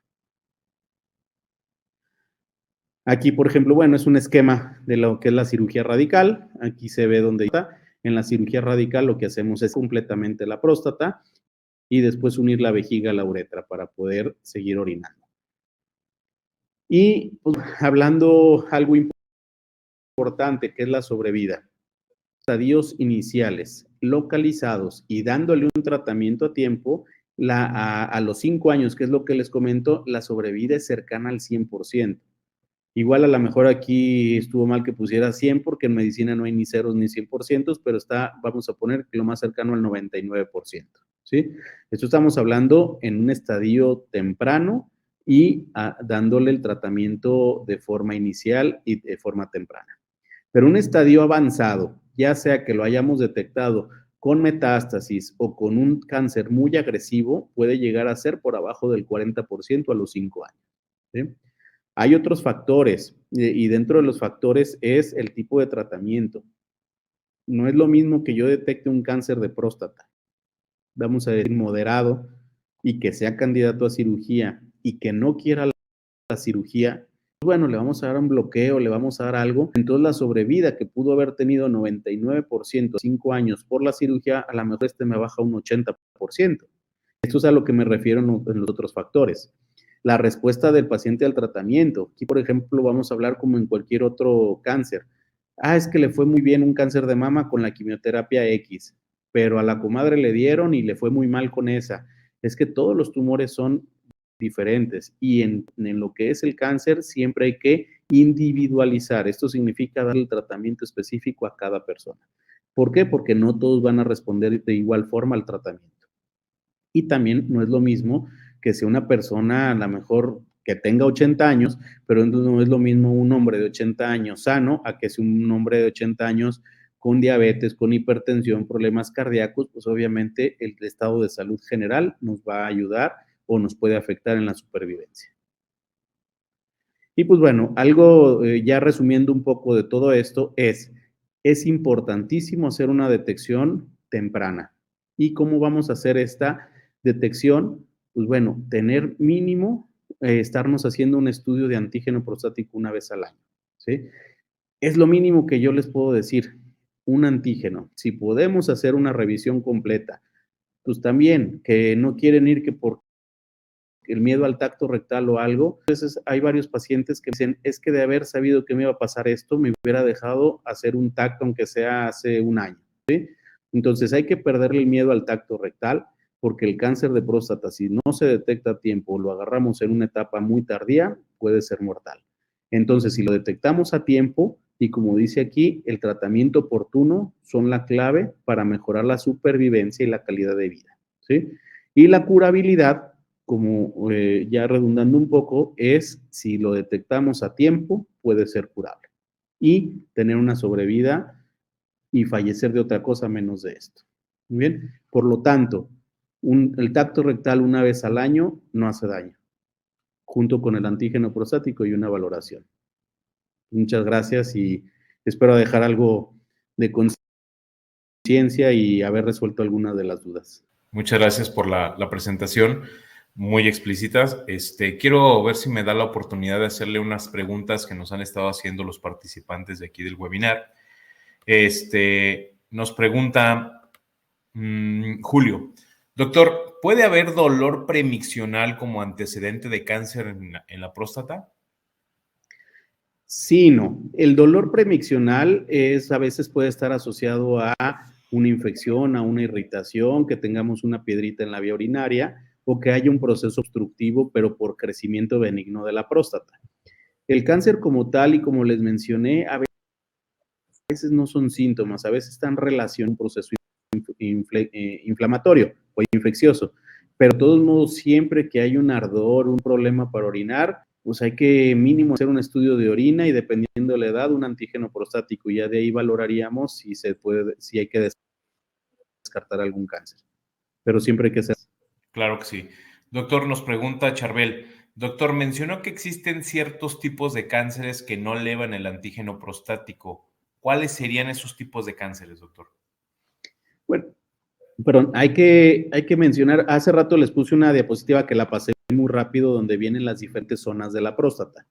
Aquí, por ejemplo, bueno, es un esquema de lo que es la cirugía radical. Aquí se ve dónde está. En la cirugía radical lo que hacemos es completamente la próstata y después unir la vejiga a la uretra para poder seguir orinando. Y pues, hablando algo importante, que es la sobrevida. Estadios iniciales, localizados y dándole un tratamiento a tiempo, a los 5 años, que es lo que les comento, la sobrevida es cercana al 100%. Igual a lo mejor aquí estuvo mal que pusiera 100 porque en medicina no hay ni ceros ni 100%, pero está, vamos a poner que lo más cercano al 99%, ¿sí? Esto estamos hablando en un estadio temprano y dándole el tratamiento de forma inicial y de forma temprana. Pero un estadio avanzado, ya sea que lo hayamos detectado con metástasis o con un cáncer muy agresivo, puede llegar a ser por abajo del 40% a los 5 años, ¿sí? Hay otros factores y dentro de los factores es el tipo de tratamiento. No es lo mismo que yo detecte un cáncer de próstata, vamos a decir moderado, y que sea candidato a cirugía y que no quiera la cirugía, bueno, le vamos a dar un bloqueo, le vamos a dar algo. Entonces la sobrevida que pudo haber tenido 99% 5 años por la cirugía, a lo mejor me baja un 80%. Esto es a lo que me refiero en los otros factores. La respuesta del paciente al tratamiento. Aquí, por ejemplo, vamos a hablar como en cualquier otro cáncer. Es que le fue muy bien un cáncer de mama con la quimioterapia X, pero a la comadre le dieron y le fue muy mal con esa. Es que todos los tumores son diferentes y en lo que es el cáncer siempre hay que individualizar. Esto significa dar el tratamiento específico a cada persona. ¿Por qué? Porque no todos van a responder de igual forma al tratamiento. Y también no es lo mismo que sea una persona a lo mejor que tenga 80 años, pero no es lo mismo un hombre de 80 años sano a que sea un hombre de 80 años con diabetes, con hipertensión, problemas cardíacos, pues obviamente el estado de salud general nos va a ayudar o nos puede afectar en la supervivencia. Y pues bueno, algo ya resumiendo un poco de todo esto es importantísimo hacer una detección temprana. ¿Y cómo vamos a hacer esta detección? Pues bueno, tener mínimo, estarnos haciendo un estudio de antígeno prostático una vez al año, ¿sí? Es lo mínimo que yo les puedo decir, un antígeno. Si podemos hacer una revisión completa, pues también, que no quieren ir que por el miedo al tacto rectal o algo. Entonces hay varios pacientes que dicen, es que de haber sabido que me iba a pasar esto, me hubiera dejado hacer un tacto aunque sea hace un año, ¿sí? Entonces hay que perderle el miedo al tacto rectal porque el cáncer de próstata, si no se detecta a tiempo, lo agarramos en una etapa muy tardía, puede ser mortal. Entonces, si lo detectamos a tiempo, Y como dice aquí, el tratamiento oportuno son la clave para mejorar la supervivencia y la calidad de vida, ¿sí? Y la curabilidad, como ya redundando un poco, es si lo detectamos a tiempo, puede ser curable. Y tener una sobrevida y fallecer de otra cosa menos de esto. Muy bien, por lo tanto, el tacto rectal una vez al año no hace daño, junto con el antígeno prostático y una valoración. Muchas gracias y espero dejar algo de conciencia y haber resuelto algunas de las dudas. Muchas gracias por la presentación, muy explícitas. Quiero ver si me da la oportunidad de hacerle unas preguntas que nos han estado haciendo los participantes de aquí del webinar. Nos pregunta Julio, doctor, ¿puede haber dolor premiccional como antecedente de cáncer en la próstata? Sí, no. El dolor premiccional a veces puede estar asociado a una infección, a una irritación, que tengamos una piedrita en la vía urinaria o que haya un proceso obstructivo, pero por crecimiento benigno de la próstata. El cáncer como tal, y como les mencioné, a veces no son síntomas, a veces están relacionados a un proceso inflamatorio o infeccioso. Pero de todos modos, siempre que hay un ardor, un problema para orinar, pues hay que mínimo hacer un estudio de orina y dependiendo de la edad, un antígeno prostático. Y ya de ahí valoraríamos si hay que descartar algún cáncer. Pero siempre hay que hacer. Claro que sí. Doctor, nos pregunta Charbel, doctor, mencionó que existen ciertos tipos de cánceres que no elevan el antígeno prostático. ¿Cuáles serían esos tipos de cánceres, doctor? Bueno, perdón, hay que mencionar, hace rato les puse una diapositiva que la pasé muy rápido donde vienen las diferentes zonas de la próstata.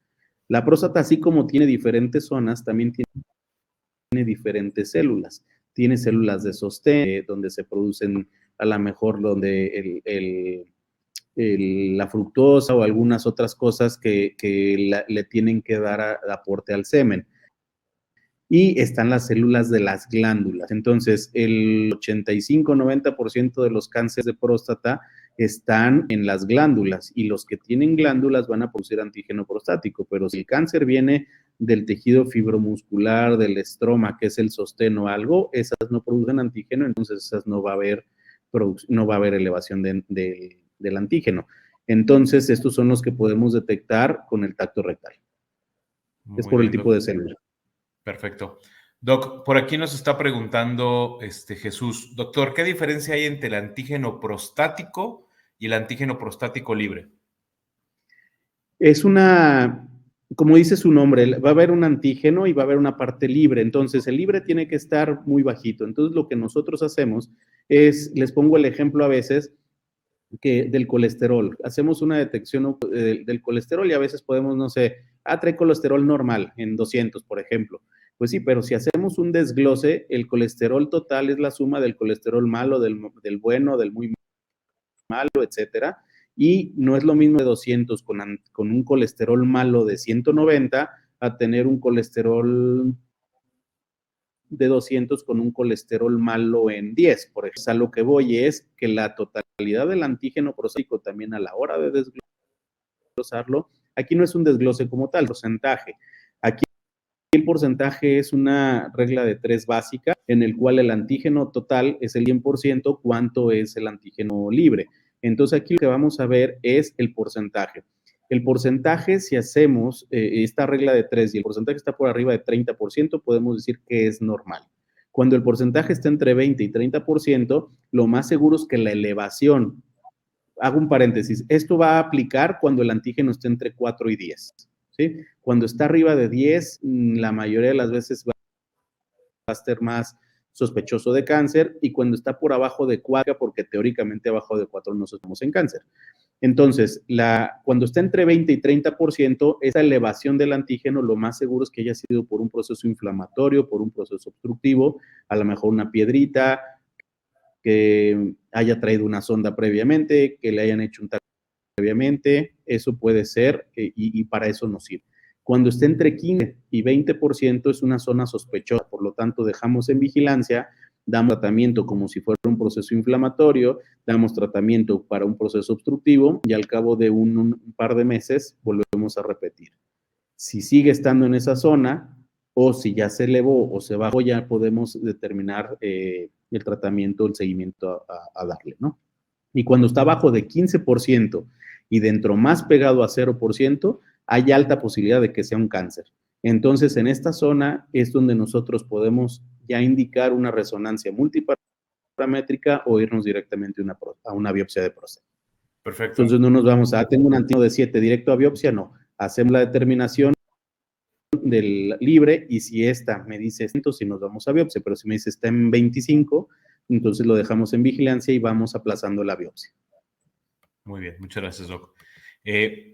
La próstata, así como tiene diferentes zonas, también tiene diferentes células. Tiene células de sostén, donde se producen a lo mejor donde la fructosa o algunas otras cosas que le tienen que dar aporte al semen. Y están las células de las glándulas. Entonces, el 85-90% de los cánceres de próstata están en las glándulas y los que tienen glándulas van a producir antígeno prostático, pero si el cáncer viene del tejido fibromuscular, del estroma, que es el sostén o algo, esas no producen antígeno, entonces esas no va a haber elevación del antígeno. Entonces, estos son los que podemos detectar con el tacto rectal. Es por el tipo de célula. Perfecto. Doc, por aquí nos está preguntando Jesús, doctor, ¿qué diferencia hay entre el antígeno prostático y el antígeno prostático libre? Es como dice su nombre, va a haber un antígeno y va a haber una parte libre. Entonces, el libre tiene que estar muy bajito. Entonces, lo que nosotros hacemos es, les pongo el ejemplo a veces, del colesterol. Hacemos una detección del colesterol y a veces podemos, no sé, trae colesterol normal en 200, por ejemplo. Pues sí, pero si hacemos un desglose, el colesterol total es la suma del colesterol malo, del bueno, del muy malo, etcétera. Y no es lo mismo de 200 con un colesterol malo de 190 a tener un colesterol de 200 con un colesterol malo en 10. Por ejemplo, a lo que voy es que la totalidad del antígeno prostático también a la hora de desglosarlo, aquí no es un desglose como tal, porcentaje. Aquí el porcentaje es una regla de 3 básica en el cual el antígeno total es el 100%, ¿cuánto es el antígeno libre? Entonces aquí lo que vamos a ver es el porcentaje. El porcentaje, si hacemos esta regla de 3 y el porcentaje está por arriba de 30%, podemos decir que es normal. Cuando el porcentaje está entre 20 y 30%, lo más seguro es que la elevación, hago un paréntesis, esto va a aplicar cuando el antígeno esté entre 4 y 10. ¿Sí? Cuando está arriba de 10, la mayoría de las veces va a ser más sospechoso de cáncer y cuando está por abajo de 4, porque teóricamente abajo de 4 no estamos en cáncer. Entonces, cuando está entre 20 y 30%, esa elevación del antígeno, lo más seguro es que haya sido por un proceso inflamatorio, por un proceso obstructivo, a lo mejor una piedrita, que haya traído una sonda previamente, que le hayan hecho un tacto previamente, eso puede ser y para eso nos sirve. Cuando esté entre 15 y 20% es una zona sospechosa, por lo tanto dejamos en vigilancia, damos tratamiento como si fuera un proceso inflamatorio, damos tratamiento para un proceso obstructivo y al cabo de un par de meses volvemos a repetir. Si sigue estando en esa zona, o si ya se elevó o se bajó, ya podemos determinar el tratamiento, el seguimiento a darle, ¿no? Y cuando está abajo de 15% y dentro más pegado a 0%, hay alta posibilidad de que sea un cáncer. Entonces, en esta zona es donde nosotros podemos ya indicar una resonancia multiparamétrica o irnos directamente a una biopsia de próstata. Perfecto. Entonces, no nos vamos a, tengo un antígeno de 7 directo a biopsia, no. Hacemos la determinación del libre y si esta me dice 100, si nos vamos a biopsia, pero si me dice está en 25, entonces lo dejamos en vigilancia y vamos aplazando la biopsia. Muy bien, muchas gracias, Doc.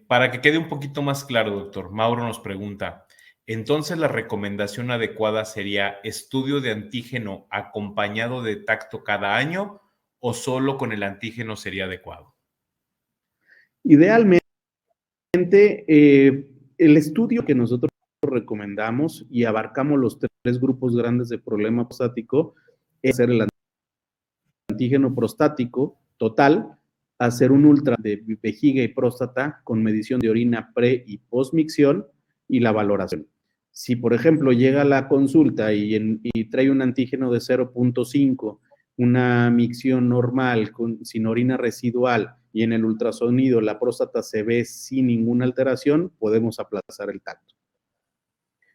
Para que quede un poquito más claro, doctor, Mauro nos pregunta, entonces la recomendación adecuada sería estudio de antígeno acompañado de tacto cada año o solo con el antígeno sería adecuado. Idealmente, el estudio que nosotros recomendamos y abarcamos los 3 grupos grandes de problema prostático es hacer el antígeno prostático total, hacer un ultra de vejiga y próstata con medición de orina pre y postmicción y la valoración. Si, por ejemplo, llega a la consulta y trae un antígeno de 0.5, una micción normal sin orina residual y en el ultrasonido la próstata se ve sin ninguna alteración, podemos aplazar el tacto.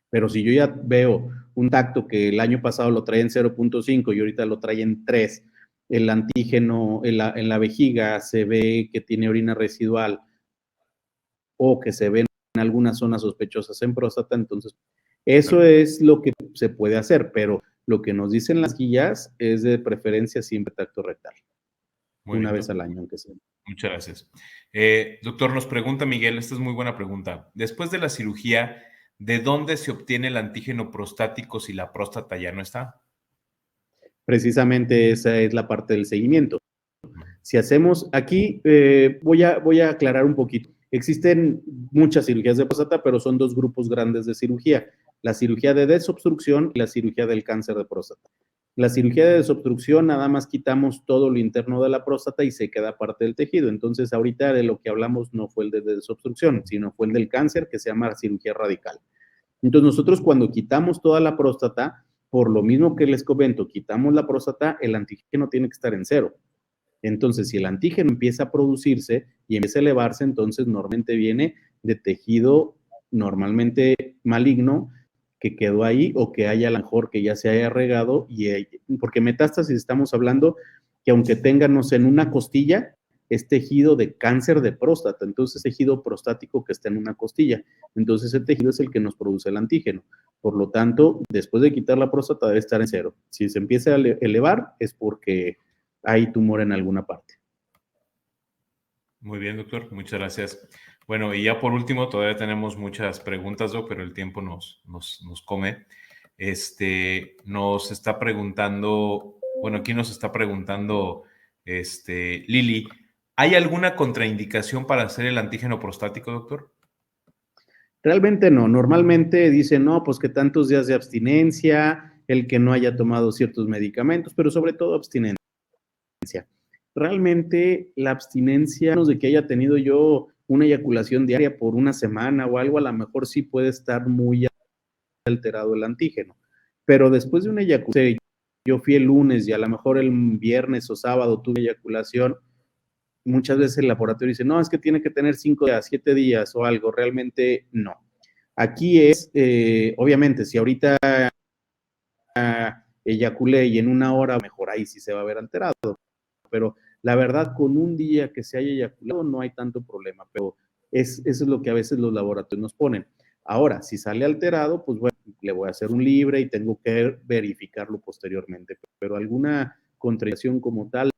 Pero si yo ya veo un tacto que el año pasado lo traía en 0.5 y ahorita lo trae en 3, el antígeno en la vejiga se ve que tiene orina residual o que se ven en algunas zonas sospechosas en próstata, entonces eso es lo que se puede hacer, pero lo que nos dicen las guías es de preferencia siempre tacto rectal. Muy una bien, vez al año, aunque sea. Muchas gracias. Doctor, nos pregunta Miguel, esta es muy buena pregunta. Después de la cirugía, ¿de dónde se obtiene el antígeno prostático si la próstata ya no está? Precisamente esa es la parte del seguimiento. Si hacemos aquí, voy a aclarar un poquito. Existen muchas cirugías de próstata, pero son 2 grupos grandes de cirugía. La cirugía de desobstrucción y la cirugía del cáncer de próstata. La cirugía de desobstrucción nada más quitamos todo lo interno de la próstata y se queda parte del tejido. Entonces, ahorita de lo que hablamos no fue el de desobstrucción, sino fue el del cáncer, que se llama cirugía radical. Entonces, nosotros cuando quitamos toda la próstata, por lo mismo que les comento, quitamos la próstata, el antígeno tiene que estar en 0. Entonces, si el antígeno empieza a producirse y empieza a elevarse, entonces normalmente viene de tejido normalmente maligno que quedó ahí o que haya a lo mejor que ya se haya regado, porque metástasis estamos hablando que aunque tenganos en una costilla, es tejido de cáncer de próstata, entonces es tejido prostático que está en una costilla, entonces ese tejido es el que nos produce el antígeno. Por lo tanto, después de quitar la próstata debe estar en 0. Si se empieza a elevar es porque hay tumor en alguna parte. Muy bien, doctor, muchas gracias. Bueno, y ya por último, todavía tenemos muchas preguntas, Doc, pero el tiempo nos come. Nos está preguntando, bueno, aquí nos está preguntando Lili, ¿hay alguna contraindicación para hacer el antígeno prostático, doctor? Realmente no. Normalmente dicen, no, pues que tantos días de abstinencia, el que no haya tomado ciertos medicamentos, pero sobre todo abstinencia. Realmente la abstinencia, a menos de que haya tenido yo una eyaculación diaria por una semana o algo, a lo mejor sí puede estar muy alterado el antígeno. Pero después de una eyaculación, yo fui el lunes y a lo mejor el viernes o sábado tuve eyaculación, muchas veces el laboratorio dice, no, es que tiene que tener 5 días, 7 días o algo. Realmente no. Aquí es, obviamente, si ahorita eyaculé y en una hora, mejor ahí sí se va a ver alterado. Pero la verdad, con un día que se haya eyaculado no hay tanto problema, pero eso es lo que a veces los laboratorios nos ponen. Ahora, si sale alterado, pues bueno, le voy a hacer un libre y tengo que verificarlo posteriormente, pero alguna contracción como tal,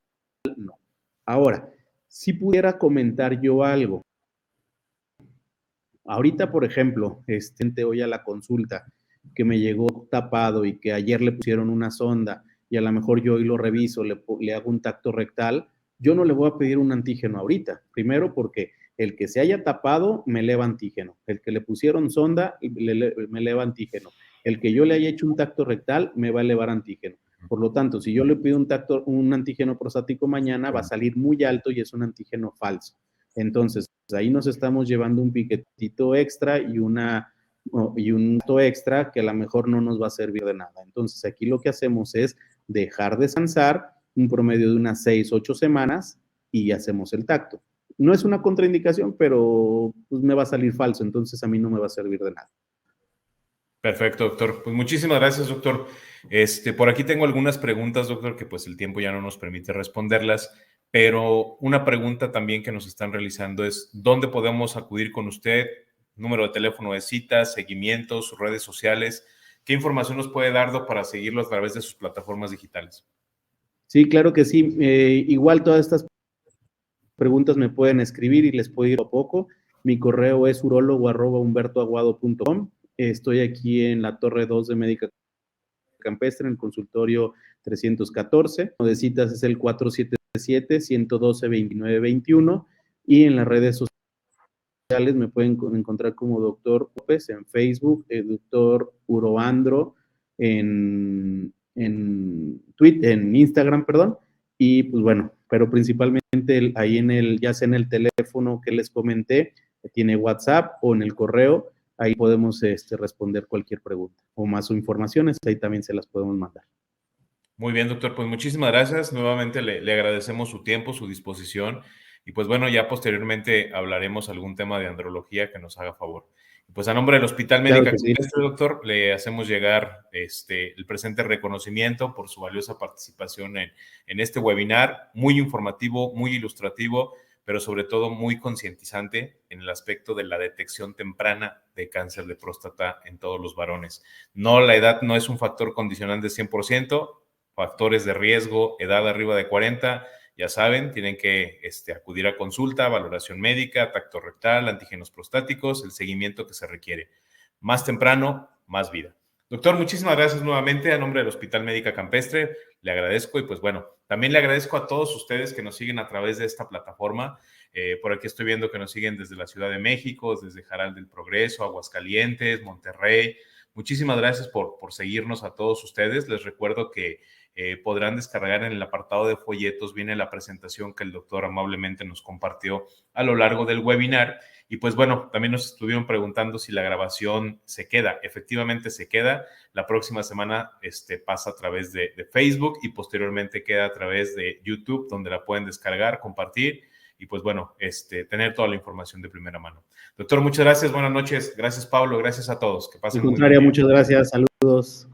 no. Ahora, si pudiera comentar yo algo. Ahorita, por ejemplo, hoy a la consulta que me llegó tapado y que ayer le pusieron una sonda y a lo mejor yo hoy lo reviso, le hago un tacto rectal, yo no le voy a pedir un antígeno ahorita. Primero porque el que se haya tapado me eleva antígeno. El que le pusieron sonda me eleva antígeno. El que yo le haya hecho un tacto rectal me va a elevar antígeno. Por lo tanto, si yo le pido un antígeno prostático mañana, va a salir muy alto y es un antígeno falso. Entonces, ahí nos estamos llevando un piquetito extra y una y un gasto extra que a lo mejor no nos va a servir de nada. Entonces, aquí lo que hacemos es dejar descansar un promedio de unas 6, 8 semanas y hacemos el tacto. No es una contraindicación, pero pues, me va a salir falso, entonces a mí no me va a servir de nada. Perfecto, doctor. Pues muchísimas gracias, doctor. Por aquí tengo algunas preguntas, doctor, que pues el tiempo ya no nos permite responderlas, pero una pregunta también que nos están realizando es, ¿dónde podemos acudir con usted? Número de teléfono de citas, seguimientos, sus redes sociales. ¿Qué información nos puede dar, doc, para seguirlo a través de sus plataformas digitales? Sí, claro que sí. Igual todas estas preguntas me pueden escribir y les puedo ir a poco. Mi correo es urologo@humbertoaguado.com. Estoy aquí en la Torre 2 de Médica Campestre, en el consultorio 314. De citas es el 477-112-2921 y en las redes sociales me pueden encontrar como Doctor López en Facebook, Doctor Uroandro en Twitter, en Instagram, perdón, y pues bueno, pero principalmente ahí ya sea en el teléfono que les comenté, que tiene WhatsApp o en el correo, ahí podemos responder cualquier pregunta o más informaciones, ahí también se las podemos mandar. Muy bien, doctor. Pues muchísimas gracias. Nuevamente le agradecemos su tiempo, su disposición. Y pues bueno, ya posteriormente hablaremos algún tema de andrología que nos haga favor. Pues a nombre del Hospital Médica Campestre, doctor, le hacemos llegar el presente reconocimiento por su valiosa participación en este webinar, muy informativo, muy ilustrativo, pero sobre todo muy concientizante en el aspecto de la detección temprana de cáncer de próstata en todos los varones. No, la edad no es un factor condicionante de 100%, factores de riesgo, edad arriba de 40, ya saben, tienen que acudir a consulta, valoración médica, tacto rectal, antígenos prostáticos, el seguimiento que se requiere. Más temprano, más vida. Doctor, muchísimas gracias nuevamente a nombre del Hospital Médica Campestre. Le agradezco y pues bueno, también le agradezco a todos ustedes que nos siguen a través de esta plataforma. Por aquí estoy viendo que nos siguen desde la Ciudad de México, desde Jaral del Progreso, Aguascalientes, Monterrey. Muchísimas gracias por seguirnos a todos ustedes. Les recuerdo que podrán descargar en el apartado de folletos, viene la presentación que el doctor amablemente nos compartió a lo largo del webinar. Y pues bueno, también nos estuvieron preguntando si la grabación se queda. Efectivamente se queda. La próxima semana pasa a través de Facebook y posteriormente queda a través de YouTube, donde la pueden descargar, compartir y pues bueno, tener toda la información de primera mano. Doctor, muchas gracias, buenas noches. Gracias, Pablo, gracias a todos. Que pasen muy bien. Muchas gracias, saludos.